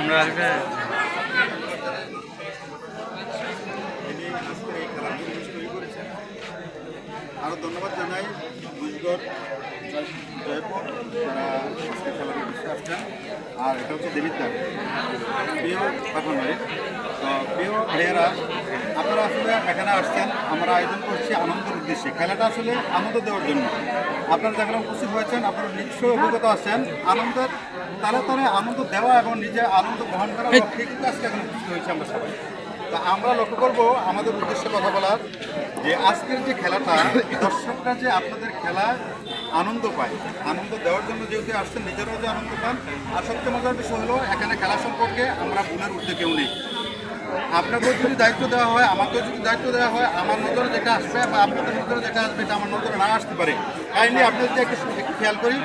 আমরা আজকে আরও ধন্যবাদ জানাই দুইগর জয়পুর যারা আজকে খেলার উদ্দেশ্যে আসছেন। আর এটা হচ্ছে দেবিদ্বার প্রিয় পাঠান ভাই। তো প্রিয় ভাইয়েরা, আপনারা আসলে এখানে আসছেন, আমরা আয়োজন করছি আনন্দের উদ্দেশ্যে। খেলাটা আসলে আনন্দ দেওয়ার জন্য আপনারা যেখানে উপস্থিত হয়েছেন, আপনারা নিশ্চয়ই অভিজ্ঞতা আছেন আনন্দের তালে তালে আনন্দ দেওয়া এবং নিজে আনন্দ গ্রহণ করার লক্ষ্যে কিন্তু আজকে এখানে উপস্থিত হয়েছি আমরা সবাই। তা আমরা লক্ষ্য করব আমাদের উদ্দেশ্যে কথা বলার যে আজকের যে খেলাটা দর্শকরা যে আপনাদের খেলা আনন্দ পায়, আনন্দ দেওয়ার জন্য যেহেতু আসছেন নিজেরাও যে আনন্দ পান। আর সবচেয়ে মজার বিষয় হলো এখানে খেলা সম্পর্কে আমরা ভুলের উঠতে কেউ নেই। আপনাকেও যদি দায়িত্ব দেওয়া হয়, আমাকেও যদি দায়িত্ব দেওয়া হয়, আমার নজরে যেটা আসবে বা আপনাদের নজরে যেটা আসবে এটা আমার নজরে না আসতে পারে। কাইন্ডলি আপনি যদি একটু খেয়াল করি,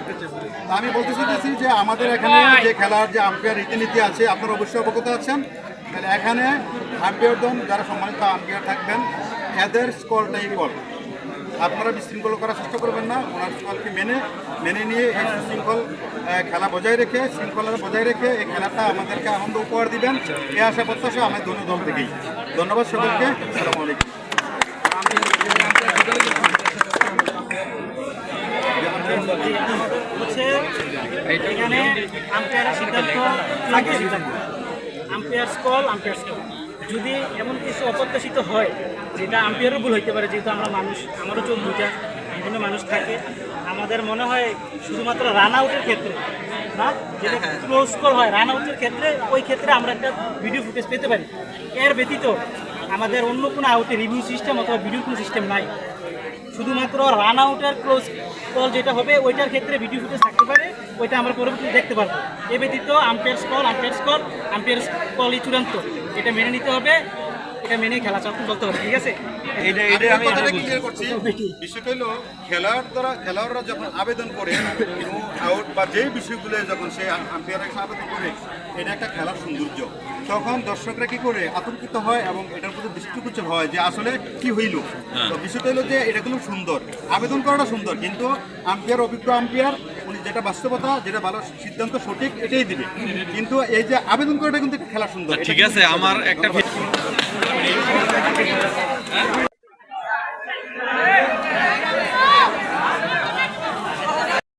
আমি বলতে চাইছি যে আমাদের এখানে যে খেলার যে আম্পায়ার রীতিনীতি আছে আপনারা অবশ্যই অবগত আছেন। তাহলে এখানে আম্পায়ারগণ যারা সম্মানিত আম্পায়ার থাকবেন এদের স্কলটাই বল। আপনারা বিশৃঙ্খল করার চেষ্টা করবেন না, ওনার স্কলকে মেনে নিয়ে এই সুশৃঙ্খল খেলা বজায় রেখে শৃঙ্খলা বজায় রেখে এই খেলাটা আমাদেরকে আনন্দ উপহার দিবেন এই আশা প্রত্যাশা আমার দোনো দল থেকেই। ধন্যবাদ সকলকে। আসসালামু আলাইকুম। এখানে আম্পায়ারের সিদ্ধান্ত থাকে, আম্পায়ার্স কল। যদি এমন কিছু অপ্রত্যাশিত হয় যেটা আম্পায়ারও ভুল হইতে পারে, যেহেতু আমরা মানুষ, আমারও চোখ দুটা, বিভিন্ন মানুষ থাকে, আমাদের মনে হয় শুধুমাত্র রান আউটের ক্ষেত্রে না, যেটা ক্লোজ কল হয় রান আউটের ক্ষেত্রে, ওই ক্ষেত্রে আমরা একটা ভিডিও ফুটেজ পেতে পারি। এর ব্যতীত আমাদের অন্য কোনো আউটের রিভিউ সিস্টেম অথবা ভিডিও কোনো সিস্টেম নাই। শুধুমাত্র রান আউটের ক্লোজ কল যেটা হবে ওইটার ক্ষেত্রে ভিডিও ফুটেজ থাকতে পারে, ওইটা আমরা পরবর্তীতে দেখতে পারবো। এ ব্যতীত আম্পায়ার্স কলই চূড়ান্ত, এটা মেনে নিতে হবে, এটা মেনে খেলা চলতে হবে। ঠিক আছে, বিষয়টা হলো খেলোয়াড়রা যখন আবেদন করে আউট বা যেই বিষয়গুলো যখন সে আম্পায়ার আবেদন করে, এটা একটা খেলার সৌন্দর্য। তখন দর্শকরা কি করে আতঙ্কিত হয় এবং এটার প্রতি দৃষ্টিগোচর হয় যে আসলে কি হইল। তো বিষয়টা হলো যে এটা খুব সুন্দর, আবেদন করাটা সুন্দর, কিন্তু আম্পায়ার অভিজ্ঞ আম্পায়ার উনি যেটা বাস্তবতা, যেটা ভালো সিদ্ধান্ত সঠিক এটাই দিবে। কিন্তু এই যে আবেদন করাটা কিন্তু খেলা সুন্দর। ঠিক আছে, আমার একটা